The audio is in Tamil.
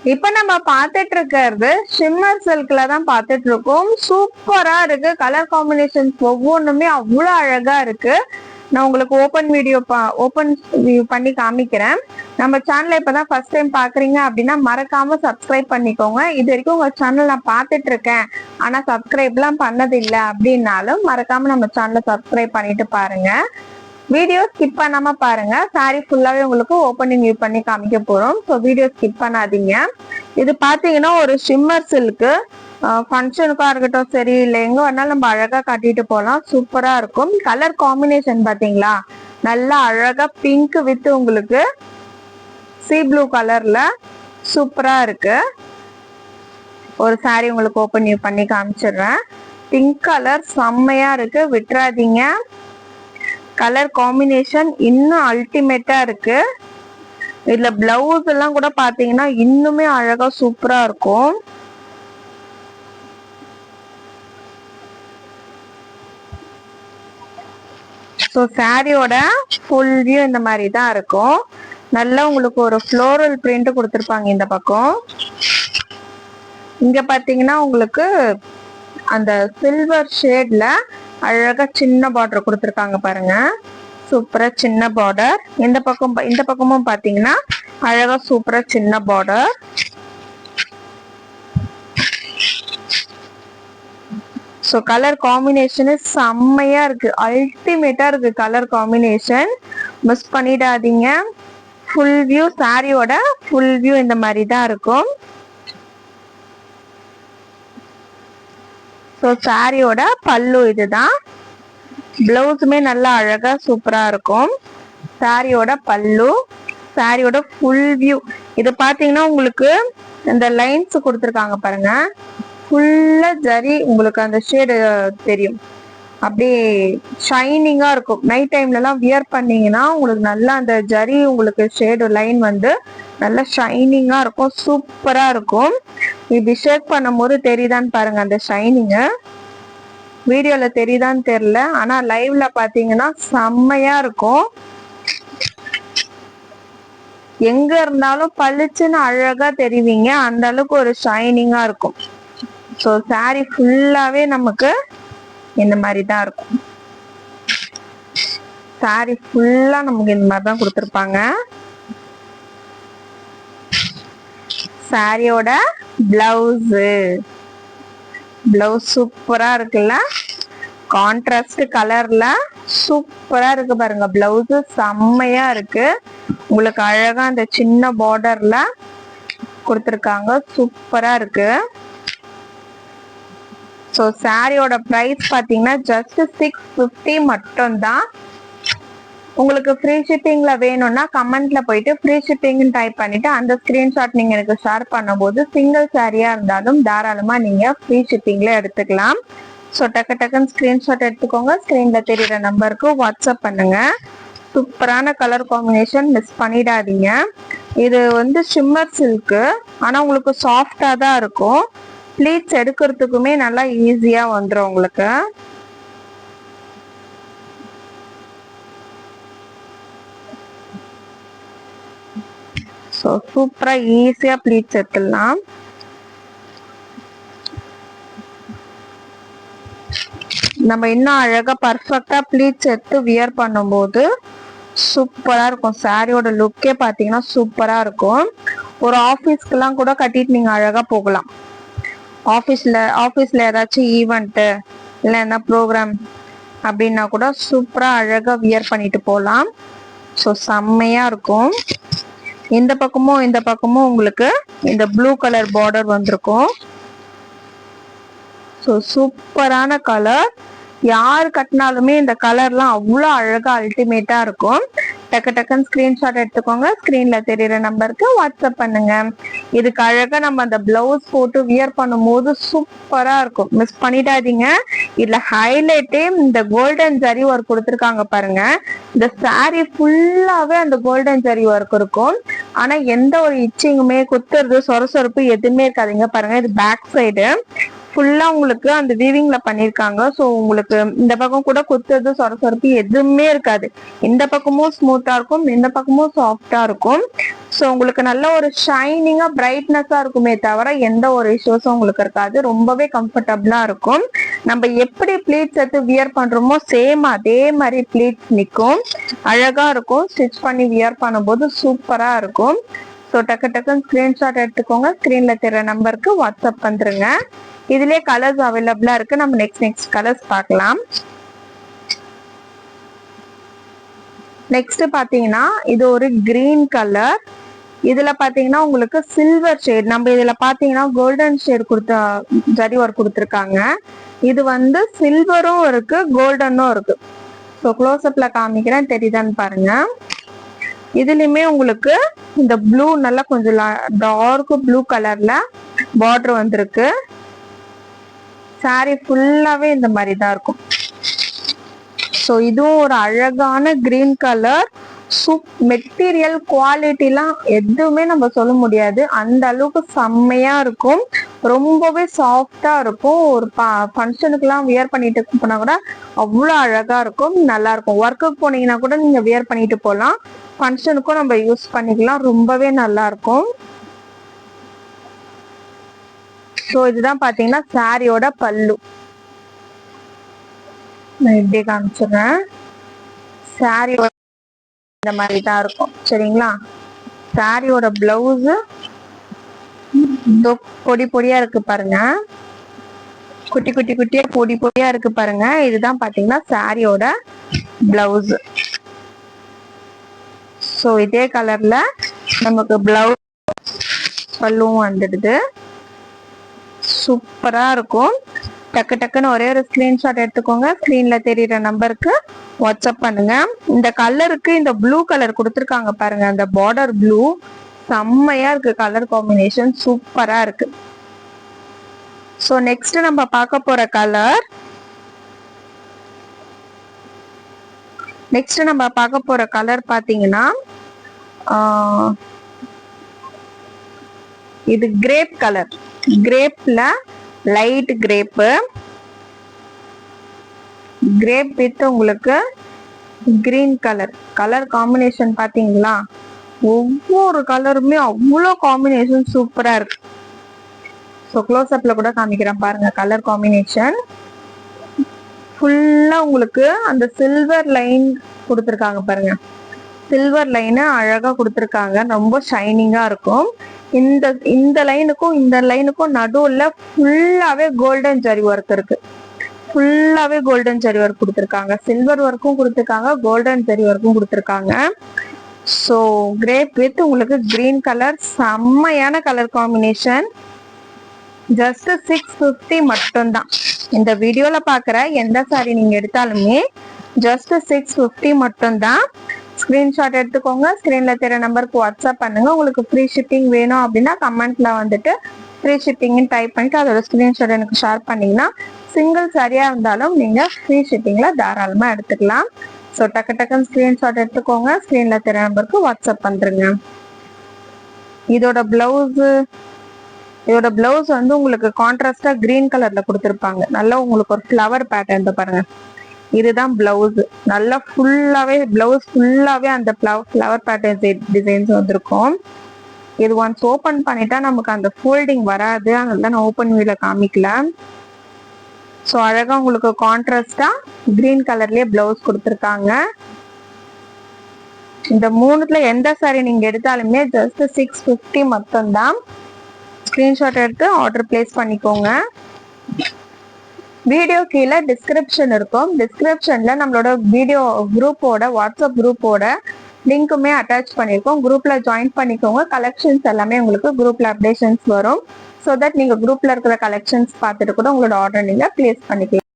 இப்ப நம்ம பாத்துட்டு இருக்கிறது ஷிம்மர் சில்க்ல தான் பாத்துட்டு இருக்கோம். சூப்பரா இருக்கு. கலர் காம்பினேஷன்ஸ் ஒவ்வொன்றுமே அவ்வளவு அழகா இருக்கு. நான் உங்களுக்கு ஓபன் வியூ பண்ணி காமிக்கிறேன். நம்ம சேனலை இப்பதான் ஃபர்ஸ்ட் டைம் பாக்குறீங்க அப்படின்னா மறக்காம சப்ஸ்கிரைப் பண்ணிக்கோங்க. இது வரைக்கும் உங்க சேனல் நான் பாத்துட்டு இருக்கேன் ஆனா சப்ஸ்கிரைப் எல்லாம் பண்ணது இல்லை அப்படின்னாலும் மறக்காம நம்ம சேனலை சப்ஸ்கிரைப் பண்ணிட்டு பாருங்க. வீடியோ ஸ்கிப் பண்ணாம பாருங்க. சாரி ஃபுல்லாவே உங்களுக்கு ஓபனிங் வியூ பண்ணி காமிக்க போறோம். ஸோ வீடியோ ஸ்கிப் பண்ணாதீங்க. இது பாத்தீங்கன்னா ஒரு ஷிம்மர் சில்க்கு. ஃபங்க்ஷனுக்கா இருக்கட்டும் சரி இல்லை எங்க வேணாலும் நம்ம அழகா கட்டிட்டு போகலாம். சூப்பரா இருக்கும். கலர் காம்பினேஷன் பாத்தீங்களா, நல்லா அழகா பிங்க் வித் உங்களுக்கு சீ ப்ளூ கலர்ல சூப்பரா இருக்கு. ஒரு சாரி உங்களுக்கு ஓபன் வியூ பண்ணி காமிச்சிடுறேன். பிங்க் கலர் செம்மையா இருக்கு, விட்டுறாதீங்க. கலர் காம்பினேஷன் இன்னும் அல்டிமேட்டா இருக்கு. இதுல பிளவுஸ் எல்லாம் கூட பாத்தீங்கன்னா இன்னுமே அழகா சூப்பரா இருக்கும். ஸோ சாரியோட ஃபுல் வியூ இந்த மாதிரி தான் இருக்கும். நல்லா உங்களுக்கு ஒரு ஃப்ளோரல் பிரிண்ட் கொடுத்துருப்பாங்க இந்த பக்கம். இங்க பாத்தீங்கன்னா உங்களுக்கு அந்த சில்வர் ஷேட்ல அழகா சின்ன பார்டர் கொடுத்துருக்காங்க பாருங்க. சூப்பரா சின்ன பார்டர். இந்த பக்கமும் பாத்தீங்கன்னா அழகா சூப்பரா சின்ன பார்டர். ஸோ கலர் காம்பினேஷன் செம்மையா இருக்கு, அல்டிமேட்டா இருக்கு கலர் காம்பினேஷன். மிஸ் பண்ணிடாதீங்க. ஃபுல் வியூ சாரியோட ஃபுல் வியூ இந்த மாதிரி தான் இருக்கும். ஸோ சாரியோட பல்லு இதுதான். பிளவுஸுமே நல்லா அழகா சூப்பரா இருக்கும். சாரியோட பல்லு, சாரியோட ஃபுல் வியூ. இது பாத்தீங்கன்னா உங்களுக்கு இந்த லைன்ஸ் கொடுத்துருக்காங்க பாருங்க. ஃபுல்லா ஜரி உங்களுக்கு அந்த ஷேடு தெரியும், அப்படியே ஷைனிங்கா இருக்கும். நைட் டைம்ல எல்லாம் வியர் பண்ணீங்கன்னா உங்களுக்கு நல்லா அந்த ஜரி உங்களுக்கு ஷேடு லைன் வந்து நல்லா ஷைனிங்கா இருக்கும், சூப்பரா இருக்கும். இப்படி ஷேக் பண்ணும் போது தெரியுதான்னு பாருங்க அந்த ஷைனிங்க. வீடியோல தெரியுதான்னு தெரியல, ஆனா லைவ்ல பாத்தீங்கன்னா செம்மையா இருக்கும். எங்க இருந்தாலும் பளிச்சுன்னு அழகா தெரிவிங்க, அந்த அளவுக்கு ஒரு ஷைனிங்கா இருக்கும். ஸோ சாரி ஃபுல்லாவே நமக்கு இந்த மாதிரி தான் இருக்கும். சாரி ஃபுல்லா நமக்கு இந்த மாதிரி தான் கொடுத்துருப்பாங்க. சாரியோட பிளவுஸ் சூப்பரா இருக்குல்ல, கான்ட்ராஸ்ட் கலர்ல சூப்பரா இருக்கு பாருங்க. பிளவுஸ் செம்மையா இருக்கு. உங்களுக்கு அழகா அந்த சின்ன பார்டர்ல கொடுத்துருக்காங்க, சூப்பரா இருக்கு. ஸோ சாரியோட பிரைஸ் பாத்தீங்கன்னா ஜஸ்ட் 650 மட்டும் தான். உங்களுக்கு ஃப்ரீ ஷிப்பிங்ல வேணும்னா கமெண்ட்ல போயிட்டு ஃப்ரீ ஷிப்பிங் டைப் பண்ணிட்டு அந்த ஸ்கிரீன்ஷாட் நீங்க எனக்கு ஷேர் பண்ணும்போது சிங்கிள் சாரியா இருந்தாலும் தாராளமா நீங்க ஃப்ரீ ஷிப்பிங்ல எடுத்துக்கலாம். ஸோ டக்குன்னு ஸ்கிரீன்ஷாட் எடுத்துக்கோங்க. ஸ்கிரீன்ல தெரியுற நம்பருக்கு வாட்ஸ்அப் பண்ணுங்க. சூப்பரான கலர் காம்பினேஷன், மிஸ் பண்ணிடாதீங்க. இது வந்து ஷிம்மர் சில்க்கு, ஆனா உங்களுக்கு சாஃப்டா தான் இருக்கும். ப்ளீட்ஸ் எடுக்கிறதுக்குமே நல்லா ஈஸியா வந்துடும் உங்களுக்கு. ஸோ சூப்பரா ஈஸியா ப்ளீட்ஸ் எடுத்துடலாம். நம்ம இன்னும் அழகா பர்ஃபெக்டா ப்ளீட்ஸ் எடுத்து வியர் பண்ணும்போது சூப்பரா இருக்கும். சாரியோட லுக்கே பாத்தீங்கன்னா சூப்பரா இருக்கும். ஒரு ஆபீஸ்க்கு எல்லாம் கூட கட்டிட்டு நீங்க அழகா போகலாம். ஆபீஸ்ல ஏதாச்சும் ஈவெண்ட் இல்ல என்ன ப்ரோக்ராம் அப்படின்னா கூட சூப்பரா அழகா வியர் பண்ணிட்டு போகலாம். ஸோ செம்மையா இருக்கும். இந்த பக்கமும் உங்களுக்கு இந்த ப்ளூ கலர் பார்டர் வந்திருக்கும். ஸோ சூப்பரான கலர். யாரு கட்டினாலுமே இந்த கலர்லாம் அவ்வளோ அழகா அல்டிமேட்டா இருக்கும். டக்குன்னு ஸ்கிரீன்ஷாட் எடுத்துக்கோங்க. ஸ்கிரீன்ல தெரியுற நம்பருக்கு வாட்ஸ்அப் பண்ணுங்க. இதுக்கு அழகா நம்ம அந்த பிளவுஸ் போட்டு வியர் பண்ணும் போது சூப்பரா இருக்கும், மிஸ் பண்ணிடாதீங்க. இதுல ஹைலைட்டே இந்த கோல்டன் ஜரி ஒர்க் கொடுத்துருக்காங்க பாருங்க. இந்த சாரி ஃபுல்லாவே அந்த கோல்டன் ஜரி ஒர்க் இருக்கும். ஆனா எந்த ஒரு இச்சிங்குமே குத்துறது சொரசொரப்பு எதுவுமே இருக்காதுங்க. பாருங்க இது பேக் சைடு ஃபுல்லா உங்களுக்கு அந்த வீவிங்ல பண்ணிருக்காங்க. ஸோ உங்களுக்கு இந்த பக்கம் கூட குத்துறது சொரசொரப்பு எதுவுமே இருக்காது. இந்த பக்கமும் ஸ்மூத்தா இருக்கும், இந்த பக்கமும் சாஃப்டா இருக்கும். ஸோ உங்களுக்கு நல்ல ஒரு ஷைனிங்கா பிரைட்னஸா இருக்குமே தவிர எந்த ஒரு இஷ்யூஸும் உங்களுக்கு இருக்காது. ரொம்பவே கம்ஃபர்டபுளா இருக்கும். நம்ம எப்படி ப்ளீட்ஸ் எடுத்து வியர் பண்றோமோ சேம் அதே மாதிரி ப்ளீட்ஸ் நிற்கும். அழகா இருக்கும். ஸ்டிச் பண்ணி வியர் பண்ணும்போது சூப்பரா இருக்கும். ஸோ டக்கு டக்குன்னு ஸ்கிரீன்ஷாட் எடுத்துக்கோங்க. ஸ்கிரீன்ல தெரிய நம்பருக்கு வாட்ஸ்அப் வந்துருங்க. இதுலயே கலர்ஸ் அவைலபிளா இருக்கு. நம்ம நெக்ஸ்ட் கலர்ஸ் பார்க்கலாம். நெக்ஸ்ட் பாத்தீங்கன்னா இது ஒரு கிரீன் கலர். இதுல பாத்தீங்கன்னா உங்களுக்கு சில்வர் ஷேட், நம்ம இதுல பாத்தீங்கன்னா கோல்டன் ஷேட் கொடுத்த ஜரி ஒர்க் கொடுத்துருக்காங்க. இது வந்து சில்வரும் இருக்கு, கோல்டனும் இருக்கு. ஸோ க்ளோஸ்அப்ல காமிக்கிறேன், தெரியுதான்னு பாருங்க. இதுலயுமே உங்களுக்கு இந்த ப்ளூ நல்லா கொஞ்சம் டார்க் ப்ளூ கலர்ல பார்டர் வந்திருக்கு. சாரி ஃபுல்லாவே இந்த மாதிரி தான் இருக்கும். ஸோ இதுவும் ஒரு அழகான கிரீன் கலர். மெட்டீரியல் குவாலிட்டிலாம் எதுவுமே நம்ம சொல்ல முடியாது, அந்த அளவுக்கு செம்மையா இருக்கும். ரொம்பவே சாஃப்டா இருக்கும். ஒரு ஃபங்க்ஷனுக்குலாம் வியர் பண்ணிட்டு போனா கூட அவ்வளோ அழகா இருக்கும், நல்லா இருக்கும். ஒர்க்குக்கு போனீங்கன்னா கூட நீங்க வியர் பண்ணிட்டு போகலாம், ஃபங்க்ஷனுக்கும் நம்ம யூஸ் பண்ணிக்கலாம். ரொம்பவே நல்லா இருக்கும். ஸோ இதுதான் பாத்தீங்கன்னா சாரியோட பல்லு. நான் இப்படியே காமிச்சிடுறேன். சாரியோட இந்த மாதிரி தான் இருக்கும், சரிங்களா? சாரியோட பிளவுஸ் பொடி பொடியா இருக்கு பாருங்க, குட்டி குட்டி குட்டியா பொடி பொடியா இருக்கு பாருங்க. இதுதான் பாத்தீங்கன்னா சாரியோட பிளவுஸ். ஸோ இதே கலர்ல நமக்கு பிளவுஸ் பல்லுவும் வந்துடுது. சூப்பரா இருக்கும். டக்கு டக்குன்னு ஒரே ஒரு ஸ்கிரீன்ஷாட் எடுத்துக்கோங்க. ஸ்கிரீன்ல தெரியுற நம்பருக்கு வாட்ஸ்அப் பண்ணுங்க. இந்த கலருக்கு இந்த ப்ளூ கலர் கொடுத்துருக்காங்க பாருங்க, அந்த பார்டர் ப்ளூ செம்மையா இருக்கு. கலர் காம்பினேஷன் சூப்பரா இருக்கு. ஸோ நெக்ஸ்ட் நம்ம பார்க்க போற கலர், பாத்தீங்கன்னா இது கிரேப் கலர். கிரேப்ல லைட் கிரேப் வித் உங்களுக்கு கிரீன் கலர் காம்பினேஷன் பாத்தீங்களா? ஒவ்வொரு கலருமே அவ்வளோ காம்பினேஷன் சூப்பரா இருக்கு. ஸோ க்ளோஸ்அப்ல கூட காமிக்கிறேன் பாருங்க. கலர் காம்பினேஷன் ஃபுல்லா உங்களுக்கு அந்த சில்வர் லைன் கொடுத்துருக்காங்க பாருங்க. சில்வர் லைனு அழகா கொடுத்துருக்காங்க, ரொம்ப ஷைனிங்கா இருக்கும். இந்த லைனுக்கும் நடுவுல ஃபுல்லாவே கோல்டன் ஜரி ஒர்க் இருக்கு. ஃபுல்லாவே கோல்டன் ஜரி ஒர்க் கொடுத்துருக்காங்க. சில்வர் ஒர்க்கும் கொடுத்துருக்காங்க, கோல்டன் ஜரி ஒர்க்கும் கொடுத்துருக்காங்க. ஸோ கிரேப் வித் உங்களுக்கு கிரீன் கலர், செம்மையான கலர் காம்பினேஷன். ஜஸ்ட் 650 மட்டும்தான். இந்த வீடியோல பாக்குற எந்த சாரி நீங்க எடுத்தாலுமே ஜஸ்ட் 650 மட்டும்தான். ஸ்கிரீன்ஷாட் எடுத்துக்கோங்க. ஸ்கிரீன்ல தெரிய நம்பருக்கு வாட்ஸ்அப் பண்ணுங்க. உங்களுக்கு ஃப்ரீ ஷிப்பிங் வேணும் அப்படின்னா கமெண்ட்ல வந்துட்டு ஃப்ரீ ஷிப்பிங்னு டைப் பண்ணிட்டு அதோட ஸ்கிரீன்ஷாட் எனக்கு ஷேர் பண்ணீங்கன்னா சிங்கிள் சாரியா இருந்தாலும் நீங்க ஃப்ரீ ஷிப்பிங்ல தாராளமா எடுத்துக்கலாம். ஸோ டக்கு டக்குன்னு ஸ்கிரீன்ஷாட் எடுத்துக்கோங்க. ஸ்கிரீன்ல தெரிய நம்பருக்கு வாட்ஸ்அப் வந்துருங்க. இதோட பிளவுஸ் வந்து உங்களுக்கு கான்ட்ராஸ்டா கிரீன் கலர்ல கொடுத்துருப்பாங்க. நல்லா உங்களுக்கு ஒரு ஃப்ளவர் பேட்டர்ன் பாருங்க. இதுதான் பிளவுஸ். நல்லா பிளவுஸ் ஃபுல்லாவே அந்த ஃப்ளவர் பேட்டர்ன் டிசைன்ஸ் வந்திருக்கும். இது ஒன்ஸ் ஓபன் பண்ணிட்டா நமக்கு அந்த ஃபோல்டிங் வராது, அதனால நான் ஓபன் வியூல காமிக்கல. ஸோ அழகா உங்களுக்கு கான்ட்ராஸ்டா கிரீன் கலர்லயே பிளவுஸ் கொடுத்துருக்காங்க. இந்த மூணுல எந்த சாரி நீங்க எடுத்தாலுமே ஜஸ்ட் 650 மட்டும்தான். ஸ்கிரீன்ஷாட் எடுத்து ஆர்டர் பிளேஸ் பண்ணிக்கோங்க. வீடியோ கீழே டிஸ்கிரிப்ஷன் இருக்கும். டிஸ்கிரிப்ஷன்ல நம்மளோட வீடியோ குரூப்போட வாட்ஸ்அப் குரூப்போட லிங்க்குமே அட்டாச் பண்ணியிருக்கோம். குரூப்ல ஜாயின் பண்ணிக்கோங்க. கலெக்ஷன்ஸ் எல்லாமே உங்களுக்கு குரூப்ல அப்டேஷன்ஸ் வரும். ஸோ தட் நீங்க குரூப்ல இருக்கிற கலெக்ஷன்ஸ் பார்த்துட்டு கூட உங்களோட ஆர்டர் நீங்க பிளேஸ் பண்ணிக்கலாம்.